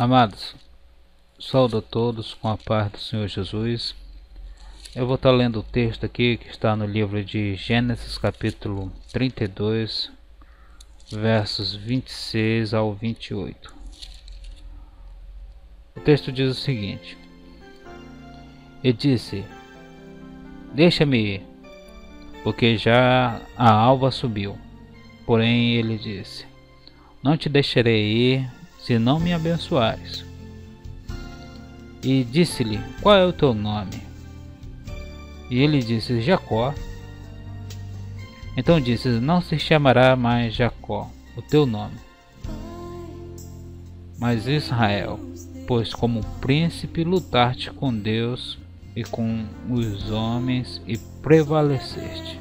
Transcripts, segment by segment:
Amados, saúdo a todos com a paz do Senhor Jesus. Eu vou estar lendo o texto aqui que está no livro de Gênesis capítulo 32, versos 26 ao 28. O texto diz o seguinte: E disse: Deixa-me ir, porque já a alva subiu. Porém ele disse: Não te deixarei ir, se não me abençoares. E disse-lhe: Qual é o teu nome? E ele disse: Jacó. Então disse: Não se chamará mais Jacó, o teu nome, mas Israel, pois como príncipe lutaste com Deus e com os homens e prevaleceste.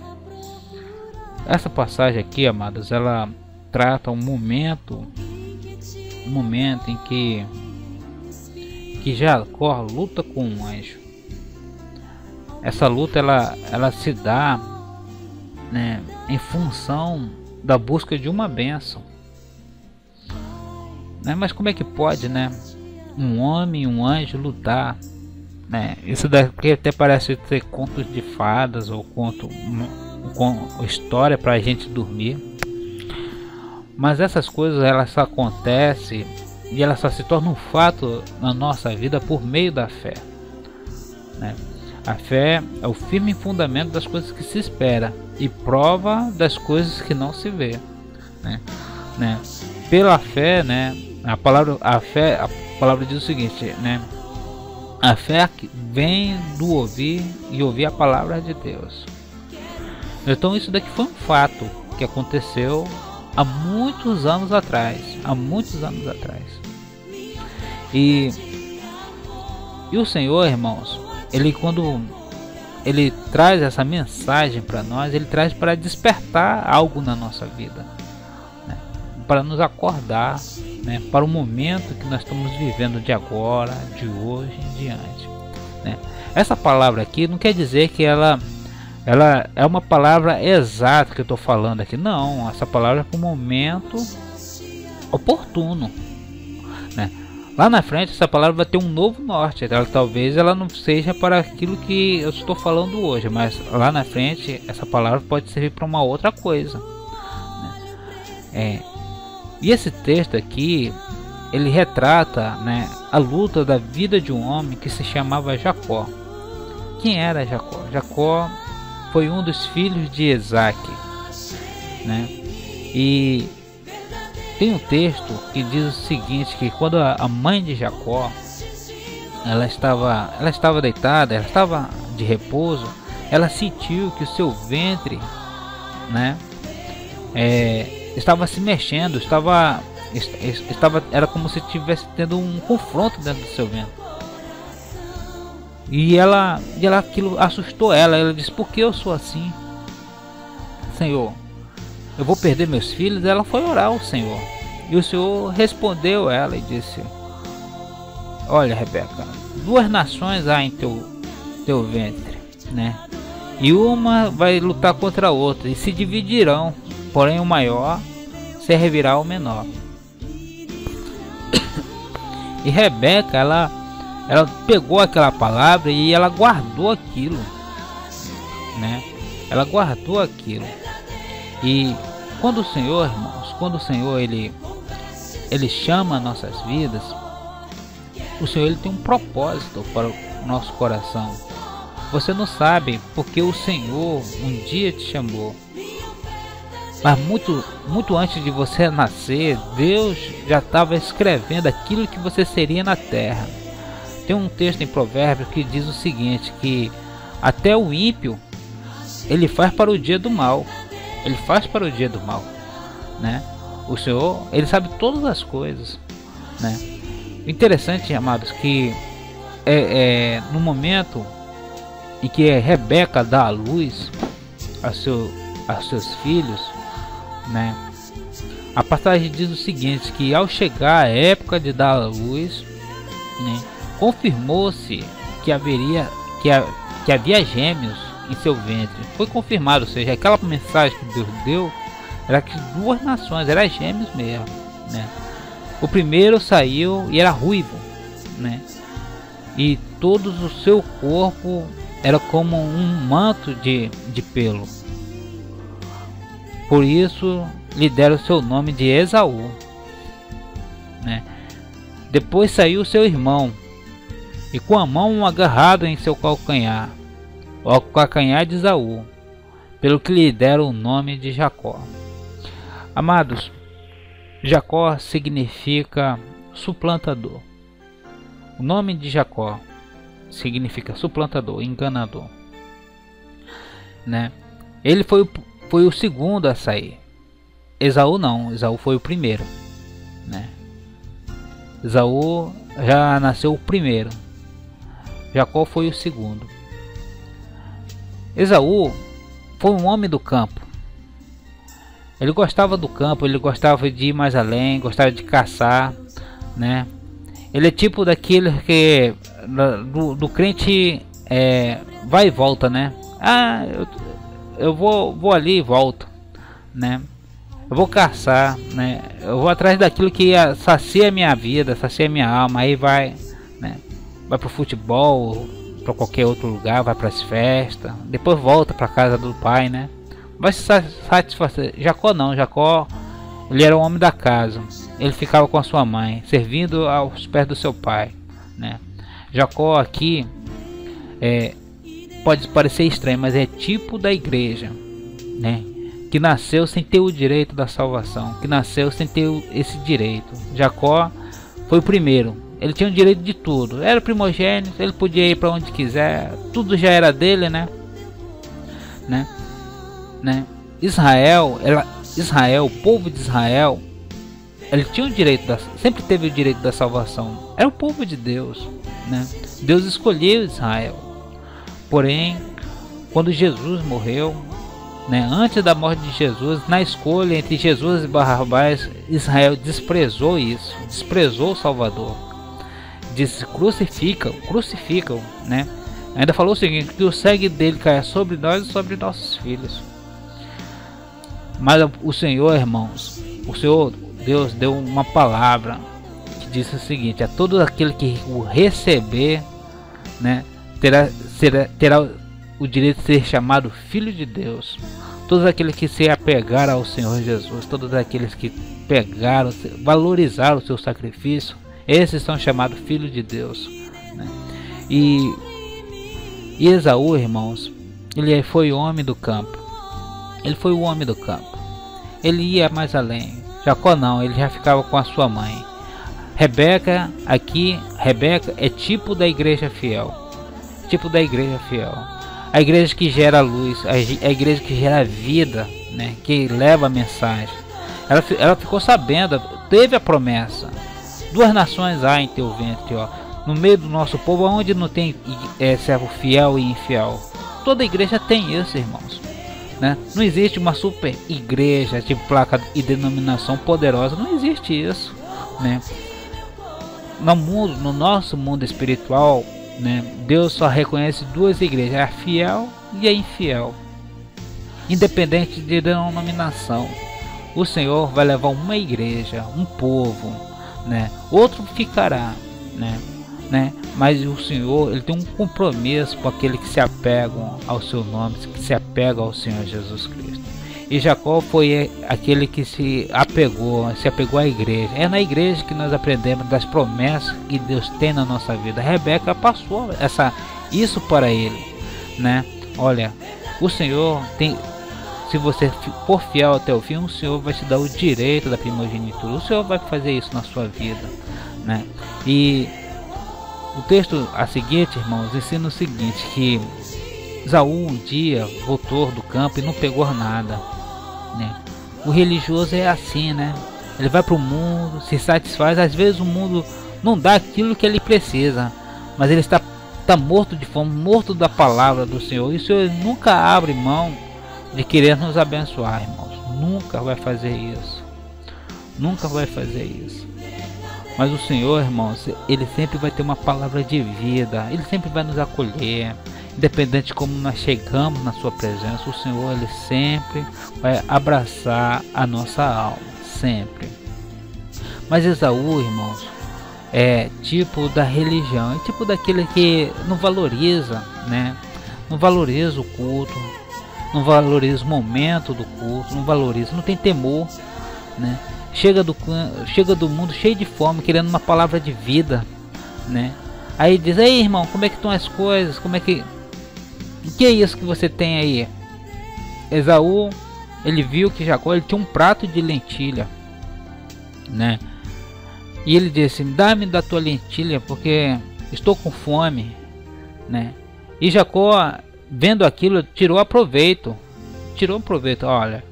Essa passagem aqui, amados, ela trata um momento em que Jacó luta com um anjo. Essa luta ela se dá, né, em função da busca de uma bênção, né? Mas como é que pode, né, um homem e um anjo lutar, né? Isso daqui até parece ter contos de fadas ou com história para a gente dormir. Mas essas coisas elas só acontecem e elas só se tornam um fato na nossa vida por meio da fé, né? A fé é o firme fundamento das coisas que se espera e prova das coisas que não se vê, né? Pela fé, né? A palavra diz o seguinte, né? A fé vem do ouvir e ouvir a palavra de Deus. Então isso daqui foi um fato que aconteceu há muitos anos atrás, e o Senhor, irmãos, quando ele traz essa mensagem para nós, ele traz para despertar algo na nossa vida, né? Para nos acordar, né, para o momento que nós estamos vivendo de agora, de hoje em diante, né? Essa palavra aqui não quer dizer que ela é uma palavra exata que eu estou falando aqui. Não, essa palavra é para o momento oportuno, né? Lá na frente essa palavra vai ter um novo norte. Talvez ela não seja para aquilo que eu estou falando hoje, mas lá na frente essa palavra pode servir para uma outra coisa, né? E esse texto aqui ele retrata, né, a luta da vida de um homem que se chamava Jacó. Quem era Jacó? Jacó foi um dos filhos de Isaac, né? E tem um texto que diz o seguinte, que quando a mãe de Jacó ela estava deitada, ela estava de repouso, ela sentiu que o seu ventre, né, estava se mexendo, era como se estivesse tendo um confronto dentro do seu ventre. E aquilo assustou ela disse: Por que eu sou assim, Senhor? Eu vou perder meus filhos? Ela foi orar ao Senhor, e o Senhor respondeu ela e disse: Olha, Rebeca, duas nações há em teu ventre, né? E uma vai lutar contra a outra, e se dividirão, porém o maior servirá ao menor. E Rebeca, ela pegou aquela palavra e ela guardou aquilo, né? Ela guardou aquilo. E quando o Senhor, irmãos, ele chama nossas vidas, o Senhor ele tem um propósito para o nosso coração. Você não sabe porque o Senhor um dia te chamou, mas muito antes de você nascer, Deus já estava escrevendo aquilo que você seria na terra. Tem um texto em Provérbios que diz o seguinte, que até o ímpio ele faz para o dia do mal. Né? O Senhor, ele sabe todas as coisas, né? Interessante, amados, que no momento em que Rebeca dá a luz a seus filhos, né? A passagem diz o seguinte, que ao chegar a época de dar a luz, né, confirmou-se que havia gêmeos em seu ventre. Foi confirmado, ou seja, aquela mensagem que Deus deu era que duas nações, eram gêmeos mesmo, né? O primeiro saiu e era ruivo, né? E todo o seu corpo era como um manto de pelo. Por isso lhe deram o seu nome de Esaú, né? Depois saiu seu irmão, e com a mão agarrado em seu calcanhar, o calcanhar de Esaú, pelo que lhe deram o nome de Jacó. Amados, Jacó significa suplantador. O nome de Jacó significa suplantador, enganador, né? Ele foi o segundo a sair. Esaú não, Esaú foi o primeiro, né? Esaú já nasceu o primeiro, Jacó foi o segundo. Esaú foi um homem do campo. Ele gostava do campo, ele gostava de ir mais além, gostava de caçar, né? Ele é tipo daquele que do crente vai e volta, né? Ah, eu vou ali e volto, né? Eu vou caçar, né? Eu vou atrás daquilo que sacia a minha vida, sacia a minha alma. Aí vai, né? Vai pro futebol, para qualquer outro lugar, vai para as festas, depois volta para casa do pai, né? Vai se satisfazer. Jacó não, Jacó, ele era o homem da casa. Ele ficava com a sua mãe, servindo aos pés do seu pai, né? Jacó aqui pode parecer estranho, mas é tipo da igreja, né? Que nasceu sem ter o direito da salvação, que nasceu sem ter esse direito. Jacó foi o primeiro, ele tinha o direito de tudo, era primogênito, ele podia ir para onde quiser, tudo já era dele, né? Israel, o povo de Israel, ele tinha o direito sempre teve o direito da salvação, era o povo de Deus, né? Deus escolheu Israel. Porém, quando Jesus morreu, né, antes da morte de Jesus, na escolha entre Jesus e Barrabás, Israel desprezou isso, desprezou o Salvador. Disse: crucificam, né? Ainda falou o seguinte: que o sangue dele caia sobre nós e sobre nossos filhos. Mas o Senhor, irmãos, o Senhor Deus deu uma palavra que disse o seguinte: a todo aquele que o receber, né, terá o direito de ser chamado filho de Deus. Todos aqueles que se apegaram ao Senhor Jesus, todos aqueles que valorizaram o seu sacrifício, esses são chamados filhos de Deus, né? E Esaú, irmãos, ele foi o homem do campo. Ele foi o homem do campo. Ele ia mais além. Jacó não, ele já ficava com a sua mãe. Rebeca é tipo da igreja fiel. Tipo da igreja fiel. A igreja que gera luz, a igreja que gera vida, né? Que leva a mensagem. Ela ficou sabendo, teve a promessa. 2 nações há em teu ventre, ó. No meio do nosso povo, onde não tem servo fiel e infiel. Toda igreja tem isso, irmãos, né? Não existe uma super igreja de placa e denominação poderosa, não existe isso, né? No nosso mundo espiritual, né, Deus só reconhece 2 igrejas, a fiel e a infiel, independente de denominação. O Senhor vai levar uma igreja, um povo, né? Outro ficará, né? Mas o Senhor, ele tem um compromisso com aqueles que se apegam ao seu nome, que se apegam ao Senhor Jesus Cristo. E Jacó foi aquele que se apegou à igreja. É na igreja que nós aprendemos das promessas que Deus tem na nossa vida. Rebeca passou isso para ele, né? Olha, o Senhor tem, se você for fiel até o fim, o Senhor vai te dar o direito da primogenitura. O Senhor vai fazer isso na sua vida, né? E o texto a seguinte, irmãos, ensina o seguinte: que Esaú um dia voltou do campo e não pegou nada, né? O religioso é assim, né? Ele vai para o mundo, se satisfaz. Às vezes o mundo não dá aquilo que ele precisa, mas ele está morto de fome, morto da palavra do Senhor. E o Senhor nunca abre mão de querer nos abençoar, irmãos. Nunca vai fazer isso. Nunca vai fazer isso. Mas o Senhor, irmãos, ele sempre vai ter uma palavra de vida. Ele sempre vai nos acolher. Independente de como nós chegamos na sua presença, o Senhor, ele sempre vai abraçar a nossa alma. Sempre. Mas Esaú, irmãos, é tipo da religião, é tipo daquele que não valoriza, né? Não valoriza o culto, não valoriza o momento do culto, não valoriza, não tem temor, né? Chega do mundo cheio de fome, querendo uma palavra de vida, né? Aí diz: ei, irmão, como é que estão as coisas? Como é que... O que é isso que você tem aí? Esaú, ele viu que Jacó, ele tinha um prato de lentilha, né? E ele disse: dá-me da tua lentilha, porque estou com fome, né? E Jacó, vendo aquilo, tirou proveito. Olha,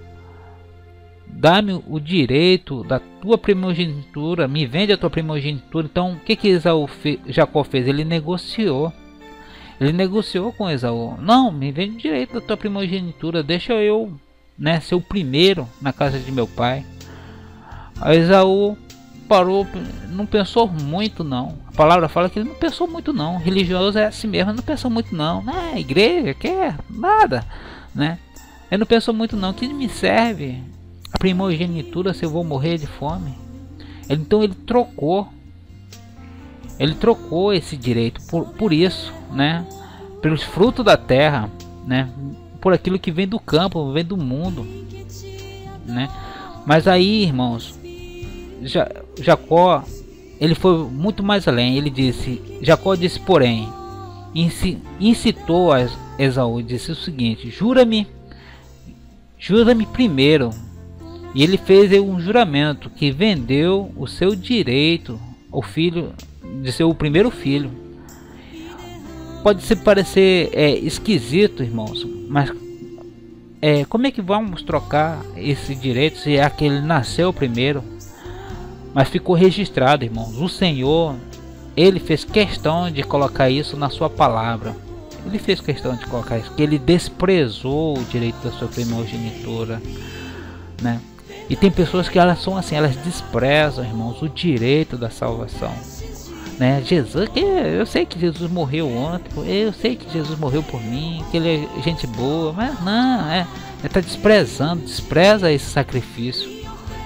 dá-me o direito da tua primogenitura, me vende a tua primogenitura. Então, o que Jacó fez? Ele negociou. Ele negociou com Esaú. Não, me vende o direito da tua primogenitura, deixa eu, né, ser o primeiro na casa de meu pai. A Esaú parou, não pensou muito não. A palavra fala que ele não pensou muito não. Religioso é assim mesmo, não pensou muito não. A igreja quer nada, né? Ele não pensou muito não. Que me serve a primogenitura se eu vou morrer de fome? Então ele trocou esse direito por isso, né? Pelos frutos da terra, né? Por aquilo que vem do campo, vem do mundo, né? Mas aí, irmãos, Jacó, ele foi muito mais além. Ele disse, Jacó disse, porém, incitou a Esaú, disse o seguinte: jura-me primeiro. E ele fez um juramento que vendeu o seu direito ao filho de ser o primeiro filho. Pode parecer esquisito, irmãos, mas como é que vamos trocar esse direito se aquele nasceu primeiro? Mas ficou registrado, irmãos. O Senhor, ele fez questão de colocar isso na sua palavra. Ele fez questão de colocar isso, que ele desprezou o direito da sua primogenitura, né? E tem pessoas que elas são assim, elas desprezam, irmãos, o direito da salvação, né? Jesus, eu sei que Jesus morreu ontem, eu sei que Jesus morreu por mim, que ele é gente boa, mas não, ele está despreza esse sacrifício.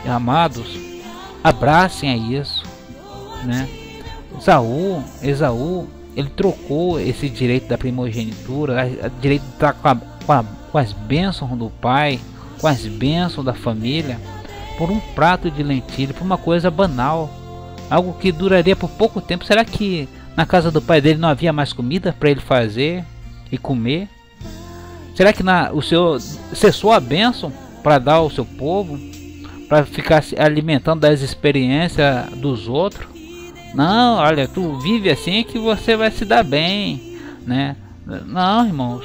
E, amados, abracem a isso, né? Esaú, ele trocou esse direito da primogenitura, o direito de estar com as bênçãos do pai, com as bênçãos da família, por um prato de lentilha, por uma coisa banal, algo que duraria por pouco tempo. Será que na casa do pai dele não havia mais comida para ele fazer e comer? Será que o Senhor cessou a bênção para dar ao seu povo, para ficar se alimentando das experiências dos outros? Não, olha, tu vive assim que você vai se dar bem, né? Não, irmãos.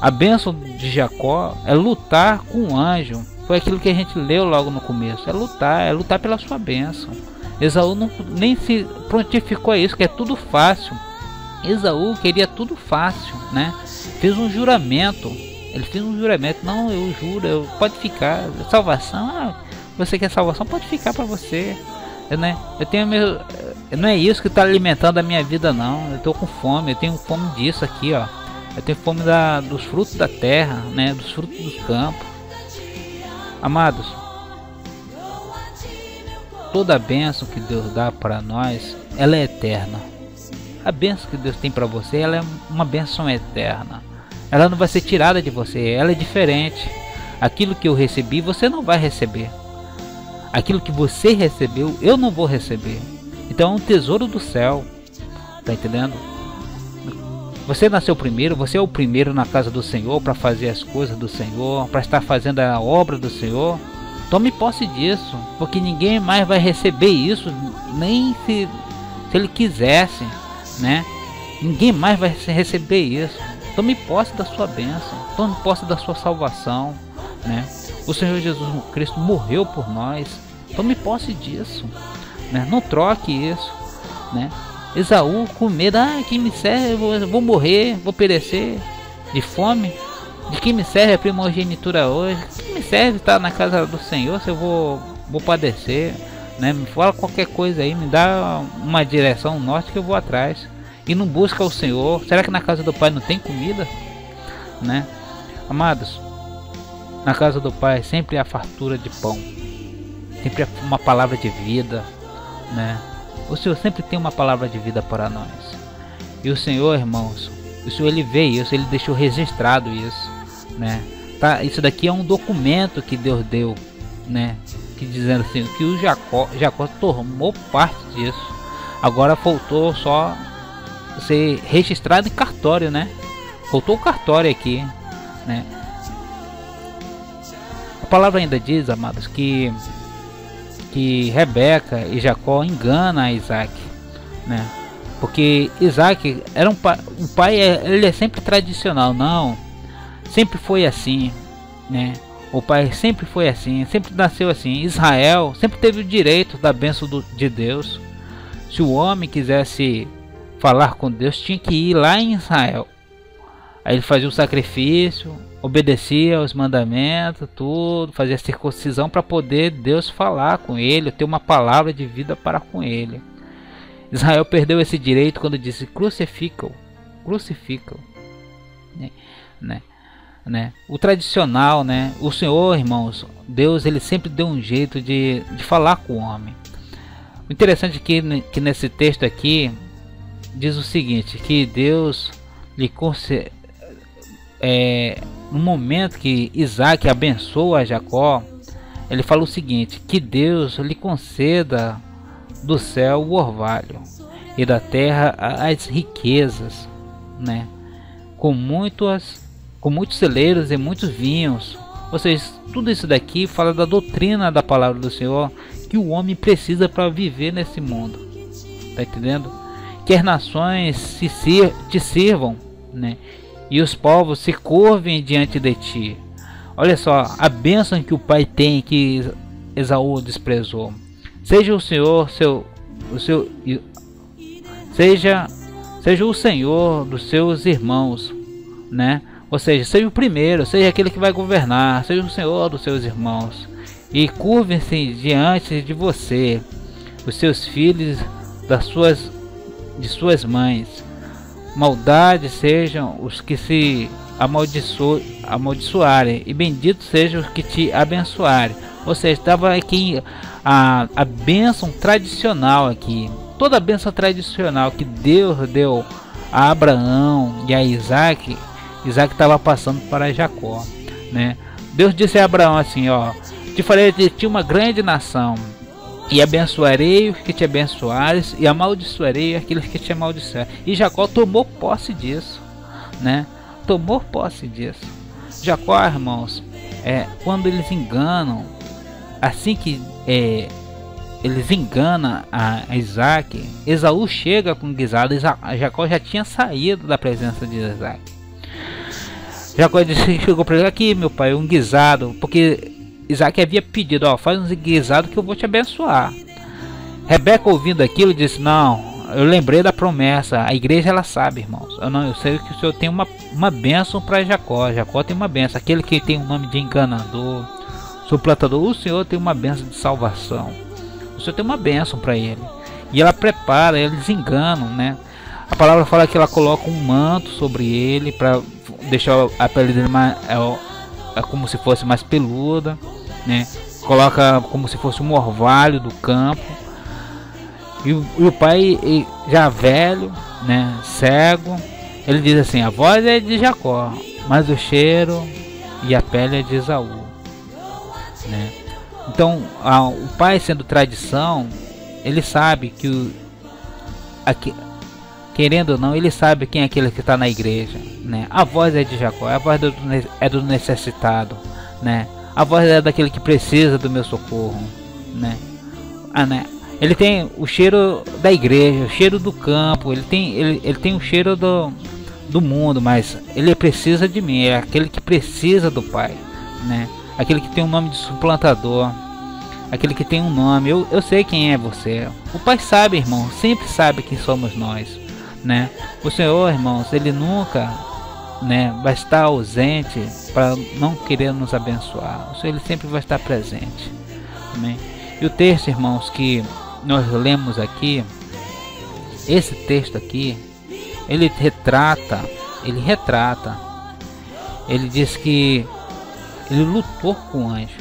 A bênção de Jacó é lutar com o anjo. Foi aquilo que a gente leu logo no começo. É lutar pela sua bênção. Esaú nem se prontificou a isso, que é tudo fácil. Esaú queria tudo fácil, né? Fez um juramento. Ele fez um juramento. Não, eu juro, pode ficar. Salvação, você quer salvação, pode ficar para você. Eu tenho não é isso que está alimentando a minha vida, não. Eu estou com fome, eu tenho fome disso aqui, ó. Eu tenho fome dos frutos da terra, né? Dos frutos do campo. Amados, toda a bênção que Deus dá para nós, ela é eterna. A bênção que Deus tem para você, ela é uma bênção eterna. Ela não vai ser tirada de você, ela é diferente. Aquilo que eu recebi, você não vai receber. Aquilo que você recebeu, eu não vou receber. Então é um tesouro do céu. Tá entendendo? Você nasceu primeiro, você é o primeiro na casa do Senhor para fazer as coisas do Senhor, para estar fazendo a obra do Senhor. Tome posse disso, porque ninguém mais vai receber isso, nem se ele quisesse, né? Ninguém mais vai receber isso. Tome posse da sua bênção, tome posse da sua salvação, né? O Senhor Jesus Cristo morreu por nós. Tome posse disso, né? Não troque isso, né? Esaú com medo, quem me serve, eu vou morrer, vou perecer de fome. De quem me serve a primogenitura hoje? Quem me serve estar na casa do Senhor se eu vou padecer, né? Me fala qualquer coisa aí, me dá uma direção, um norte que eu vou atrás. E não busca o Senhor. Será que na casa do Pai não tem comida, né? Amados, na casa do Pai sempre há fartura de pão, sempre há uma palavra de vida, né? O Senhor sempre tem uma palavra de vida para nós. E o Senhor, irmãos, o Senhor, ele vê isso, ele deixou registrado isso, né? Tá, isso daqui é um documento que Deus deu, né? Que dizendo assim, que o Jacó tomou parte disso. Agora faltou só ser registrado em cartório, né? Faltou o cartório aqui, né? A palavra ainda diz, amados, que Rebeca e Jacó enganam a Isaac, né? Porque Isaac era um pai, ele é sempre tradicional, não, sempre foi assim, né? O pai sempre foi assim, sempre nasceu assim. Israel sempre teve o direito da bênção de Deus. Se o homem quisesse falar com Deus, tinha que ir lá em Israel. Aí ele fazia o sacrifício, obedecia aos mandamentos, tudo, fazia a circuncisão para poder Deus falar com ele, ter uma palavra de vida para com ele. Israel perdeu esse direito quando disse crucificam, né? O tradicional, né? O Senhor, irmãos, Deus, ele sempre deu um jeito de falar com o homem. O interessante é que nesse texto aqui diz o seguinte, que Deus lhe concedeu, no momento que Isaac abençoa Jacó, ele fala o seguinte, que Deus lhe conceda do céu o orvalho e da terra as riquezas, né? Com muitos celeiros e muitos vinhos. Ou seja, tudo isso daqui fala da doutrina da palavra do Senhor que o homem precisa para viver nesse mundo. Tá entendendo? Que as nações te sirvam, né? E os povos se curvem diante de ti. Olha só a bênção que o pai tem, que Esaú desprezou. Seja o Senhor seja o Senhor dos seus irmãos, né? Ou seja, seja o primeiro, seja aquele que vai governar, seja o Senhor dos seus irmãos. E curvem-se diante de você os seus filhos de suas mães. Maldade sejam os que se amaldiçoarem, e benditos sejam os que te abençoarem. Ou seja, estava aqui a bênção tradicional aqui. Toda a bênção tradicional que Deus deu a Abraão e a Isaac, Isaac estava passando para Jacó, né? Deus disse a Abraão assim, ó, te farei de ti uma grande nação, e abençoarei os que te abençoares, e amaldiçoarei aqueles que te amaldiçoarem. E Jacó tomou posse disso, né? Tomou posse disso. Jacó, irmãos, quando eles enganam, assim que eles enganam a Isaac, Esaú chega com guisado. Jacó já tinha saído da presença de Isaac. Jacó chegou para ele, aqui meu pai, um guisado, porque Isaac havia pedido, ó, faz um guisado que eu vou te abençoar. Rebeca, ouvindo aquilo, disse, não, eu lembrei da promessa, a igreja ela sabe, irmãos, eu sei que o Senhor tem uma bênção para Jacó. Jacó tem uma bênção, aquele que tem o nome de enganador, suplantador, o Senhor tem uma bênção de salvação, o Senhor tem uma bênção para ele. E ela prepara, eles enganam, né? A palavra fala que ela coloca um manto sobre ele para deixar a pele dele mais, como se fosse mais peluda, né? Coloca como se fosse um orvalho do campo. E o pai, já velho, né, cego, ele diz assim, a voz é de Jacó, mas o cheiro e a pele é de Esaú, né? Então o pai, sendo tradição, ele sabe que querendo ou não, ele sabe quem é aquele que está na igreja, né? A voz é de Jacó, a voz é do necessitado, né? A voz é daquele que precisa do meu socorro, né? Né? Ele tem o cheiro da igreja, o cheiro do campo, ele tem o cheiro do mundo, mas ele precisa de mim, é aquele que precisa do pai, né? Aquele que tem um nome de suplantador, aquele que tem um nome. Eu sei quem é você. O pai sabe, irmão, sempre sabe quem somos nós, né? O Senhor, irmãos, ele nunca, né, vai estar ausente para não querer nos abençoar. O Senhor, ele sempre vai estar presente. Amém? E o texto, irmãos, que nós lemos aqui, esse texto aqui, ele retrata, ele diz que ele lutou com o anjo,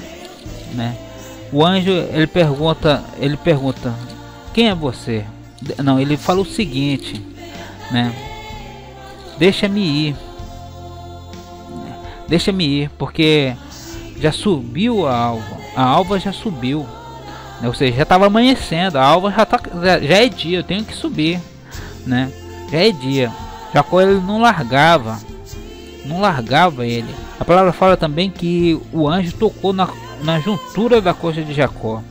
né? O anjo, ele pergunta, quem é você? Não, ele falou o seguinte, né? Deixa-me ir. Deixa-me ir, porque já subiu a alva. A alva já subiu. Ou seja, já estava amanhecendo. A alva já é dia, eu tenho que subir, né? Já é dia. Jacó, ele não largava ele. A palavra fala também que o anjo tocou na juntura da coxa de Jacó,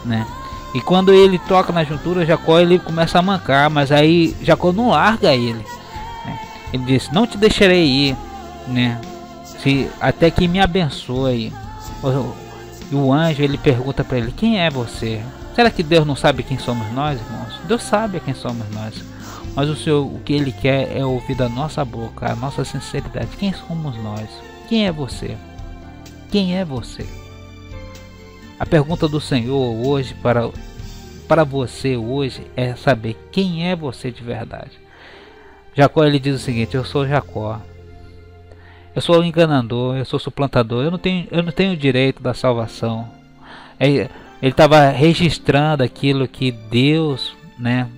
né? E quando ele toca na juntura, Jacó, ele começa a mancar, mas aí Jacó não larga ele, né? Ele disse: não te deixarei ir, né? Até que me abençoe. E o anjo, ele pergunta para ele: quem é você? Será que Deus não sabe quem somos nós, irmãos? Deus sabe quem somos nós. Mas o que ele quer é ouvir da nossa boca a nossa sinceridade. Quem somos nós? Quem é você? Quem é você? A pergunta do Senhor hoje para você hoje é saber quem é você de verdade. Jacó, ele diz o seguinte: eu sou Jacó. Eu sou enganador, eu sou suplantador, eu não tenho o direito da salvação. Ele estava registrando aquilo que Deus, né,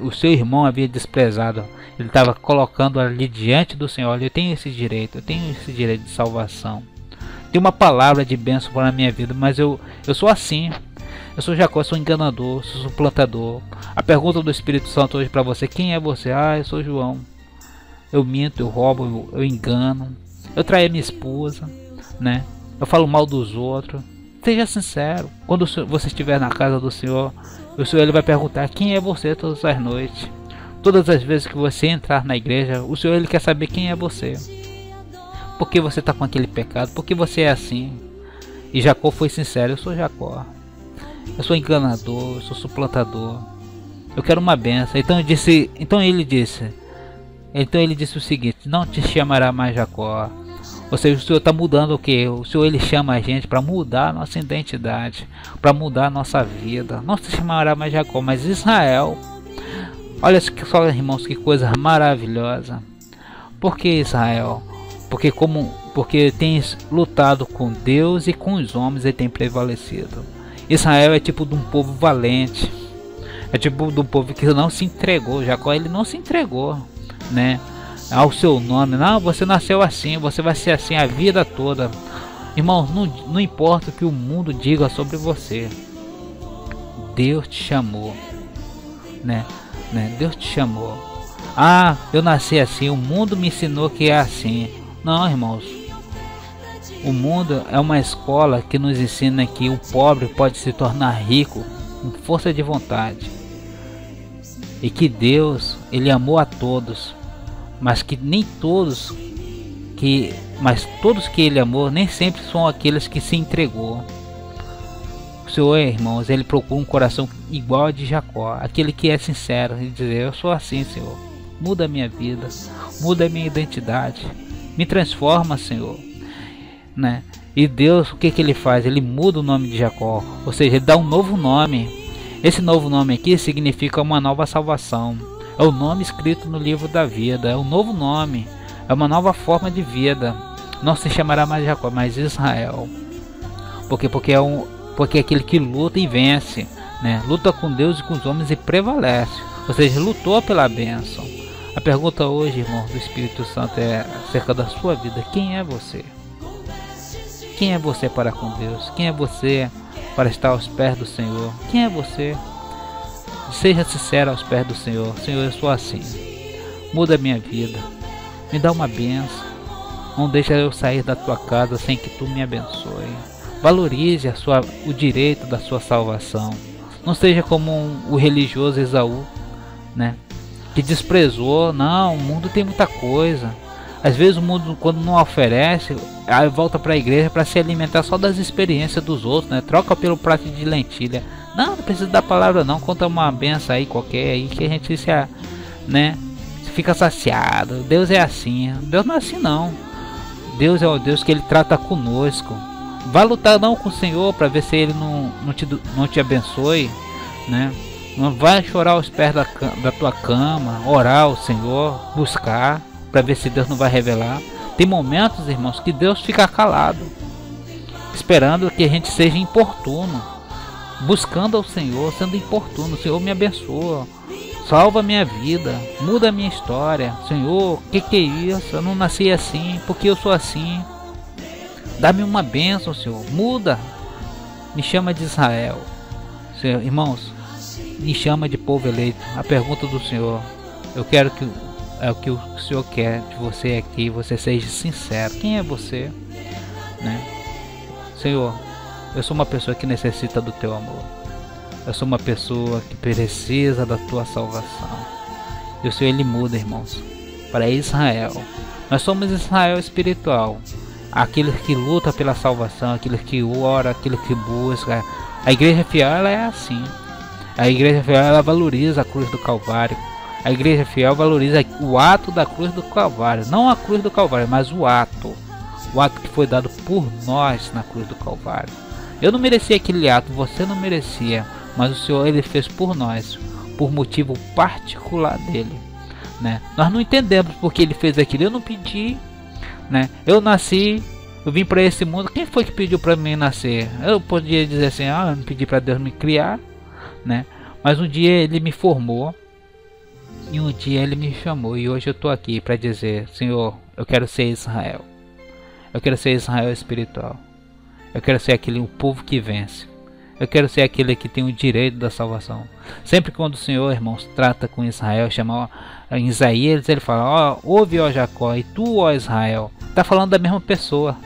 o seu irmão havia desprezado. Ele estava colocando ali diante do Senhor: olha, eu tenho esse direito de salvação. Tem uma palavra de bênção para a minha vida, mas eu sou assim. Eu sou Jacó, eu sou enganador, sou suplantador. A pergunta do Espírito Santo hoje para você: quem é você? Eu sou João. Eu minto, eu roubo, eu engano, eu traio a minha esposa, né? Eu falo mal dos outros. Seja sincero. Quando você estiver na casa do Senhor, o Senhor, ele vai perguntar: quem é você todas as noites? Todas as vezes que você entrar na igreja, o Senhor, ele quer saber quem é você. Por que você está com aquele pecado? Por que você é assim? E Jacó foi sincero: eu sou Jacó. Eu sou enganador, eu sou suplantador. Eu quero uma benção. Então ele disse o seguinte: não te chamará mais Jacó. Ou seja, o Senhor está mudando o que? O Senhor, ele chama a gente para mudar a nossa identidade, para mudar a nossa vida. Não se chamará mais Jacó, mas Israel. Olha só, irmãos, que coisa maravilhosa. Por que Israel? Porque tens lutado com Deus e com os homens e tem prevalecido. Israel é tipo de um povo valente. É tipo de um povo que não se entregou. Jacó, ele não se entregou, né, ao seu nome. Não, você nasceu assim, você vai ser assim a vida toda. Irmãos, não importa o que o mundo diga sobre você. Deus te chamou, né? Deus te chamou. Eu nasci assim, o mundo me ensinou que é assim. Não, irmãos. O mundo é uma escola que nos ensina que o pobre pode se tornar rico com força de vontade. E que Deus, ele amou a todos, mas que nem todos todos que ele amou nem sempre são aqueles que se entregou. O Senhor, irmãos, ele procura um coração igual a de Jacó, aquele que é sincero e dizer: eu sou assim, Senhor. Muda a minha vida, muda a minha identidade, me transforma, Senhor, né? E Deus, o que ele faz? Ele muda o nome de Jacó, ou seja, ele dá um novo nome. Esse novo nome aqui significa uma nova salvação. É o nome escrito no livro da vida, é um novo nome, é uma nova forma de vida. Não se chamará mais Jacó, mas Israel. Porque é aquele que luta e vence, né? Luta com Deus e com os homens e prevalece. Ou seja, lutou pela bênção. A pergunta hoje, irmão, do Espírito Santo é acerca da sua vida: quem é você? Quem é você para com Deus? Quem é você para estar aos pés do Senhor? Quem é você? Seja sincero aos pés do Senhor: Senhor, eu sou assim. Muda a minha vida. Me dá uma bênção. Não deixa eu sair da tua casa sem que tu me abençoe. Valorize o direito da sua salvação. Não seja como o religioso Esaú, né, que desprezou. Não, o mundo tem muita coisa. Às vezes o mundo, quando não oferece, aí volta para a igreja para se alimentar só das experiências dos outros, né? Troca pelo prato de lentilha. Não precisa da palavra não, conta uma benção aí qualquer aí que a gente fica saciado. Deus é assim. Deus não é assim não. Deus é o Deus que ele trata conosco. Vai lutar não com o Senhor para ver se ele não te abençoe, né? Não vai chorar aos pés da tua cama, orar ao Senhor, buscar para ver se Deus não vai revelar. Tem momentos, irmãos, que Deus fica calado, esperando que a gente seja importuno. buscando ao Senhor, sendo importuno. Senhor, me abençoa, salva a minha vida, muda a minha história. Senhor, o que é isso? Eu não nasci assim, porque eu sou assim? Dá-me uma bênção, Senhor, muda, me chama de Israel. Senhor, irmãos, me chama de povo eleito. A pergunta do Senhor, eu quero que é o que o Senhor quer de você aqui, você seja sincero. Quem é você, né? Senhor, eu sou uma pessoa que necessita do teu amor. Eu sou uma pessoa que precisa da tua salvação. E o Senhor, ele muda, irmãos, para Israel. Nós somos Israel espiritual, aqueles que lutam pela salvação, aqueles que oram, aqueles que buscam. A igreja fiel, ela é assim. A igreja fiel, ela valoriza a cruz do Calvário. A igreja fiel valoriza o ato da cruz do Calvário. Não a cruz do Calvário, mas o ato. O ato que foi dado por nós na cruz do Calvário. Eu não merecia aquele ato, você não merecia. Mas o Senhor, ele fez por nós, por motivo particular dele, né? Nós não entendemos porque ele fez aquilo. Eu não pedi, né? Eu nasci, eu vim para esse mundo. Quem foi que pediu para mim nascer? Eu podia dizer assim, eu não pedi para Deus me criar, né? Mas um dia ele me formou. E um dia ele me chamou, e hoje eu estou aqui para dizer, Senhor, eu quero ser Israel. Eu quero ser Israel espiritual. Eu quero ser o povo que vence. Eu quero ser aquele que tem o direito da salvação. Sempre quando o Senhor, irmãos, trata com Israel, chama em Isaías, ele fala, ouve, ó Jacó, e tu, ó Israel. Está falando da mesma pessoa.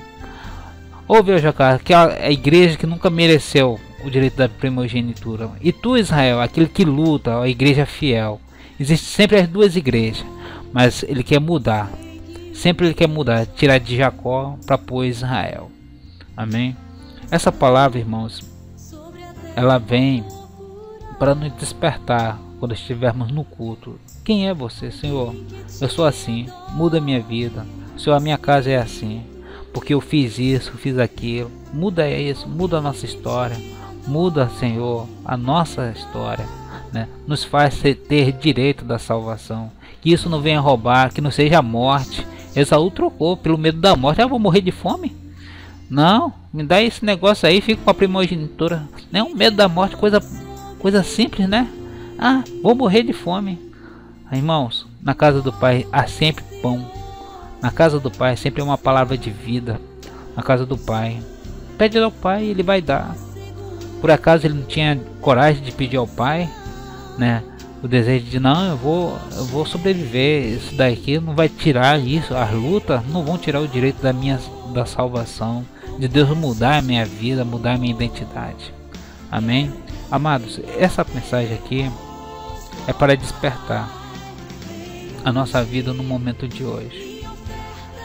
Ouve, ó Jacó, que é a igreja que nunca mereceu o direito da primogenitura. E tu, Israel, aquele que luta, a igreja fiel. Existem sempre as duas igrejas, mas ele quer mudar. Sempre ele quer mudar, tirar de Jacó para pôr Israel. Amém? Essa palavra, irmãos, ela vem para nos despertar quando estivermos no culto. Quem é você, Senhor? Eu sou assim, muda a minha vida. Senhor, a minha casa é assim, porque eu fiz isso, fiz aquilo. Muda isso, muda a nossa história. Muda, Senhor, a nossa história. Né? Nos faz ter direito da salvação. Que isso não venha roubar, que não seja a morte. Esaú trocou pelo medo da morte. Eu vou morrer de fome? Não, me dá esse negócio aí, fica com a primogenitura. Não, medo da morte, coisa simples, né? Vou morrer de fome. Irmãos, na casa do Pai há sempre pão. Na casa do Pai sempre é uma palavra de vida. Na casa do Pai, pede ao Pai, ele vai dar. Por acaso ele não tinha coragem de pedir ao Pai, né? O desejo de não, eu vou sobreviver. Isso daqui não vai tirar isso. As lutas não vão tirar o direito da salvação, de Deus mudar a minha vida, mudar a minha identidade. Amém? Amados, essa mensagem aqui é para despertar a nossa vida no momento de hoje,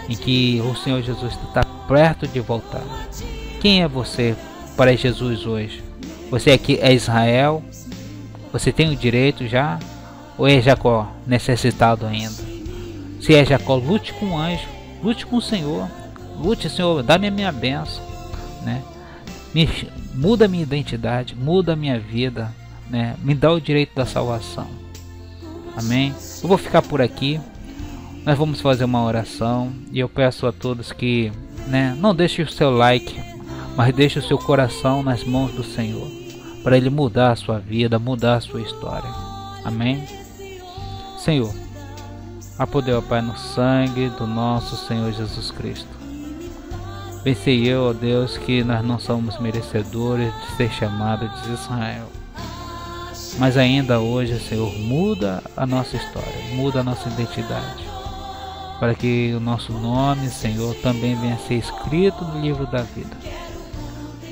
em que o Senhor Jesus está perto de voltar. Quem é você para Jesus hoje? Você aqui é Israel? Você tem o direito já? Ou é Jacó necessitado ainda? Se é Jacó, lute com o anjo, lute com o Senhor. Lute, Senhor, dá-me a minha bênção, né? Muda a minha identidade, muda a minha vida, né? Me dá o direito da salvação. Amém? Eu vou ficar por aqui. Nós vamos fazer uma oração. E eu peço a todos que, né, não deixe o seu like, mas deixe o seu coração nas mãos do Senhor, para Ele mudar a sua vida, mudar a sua história. Amém? Senhor, há poder, ó Pai, no sangue do nosso Senhor Jesus Cristo. Bem sei eu, ó Deus, que nós não somos merecedores de ser chamados de Israel. Mas ainda hoje, Senhor, muda a nossa história, muda a nossa identidade, para que o nosso nome, Senhor, também venha a ser escrito no livro da vida.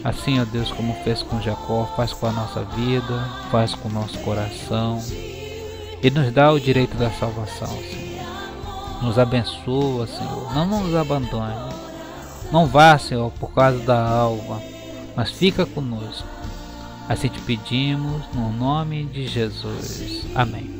Assim, ó Deus, como fez com Jacó, faz com a nossa vida, faz com o nosso coração e nos dá o direito da salvação, Senhor. Nos abençoa, Senhor, não nos abandone. Não vá, Senhor, por causa da alva, mas fica conosco. Assim te pedimos, no nome de Jesus. Amém.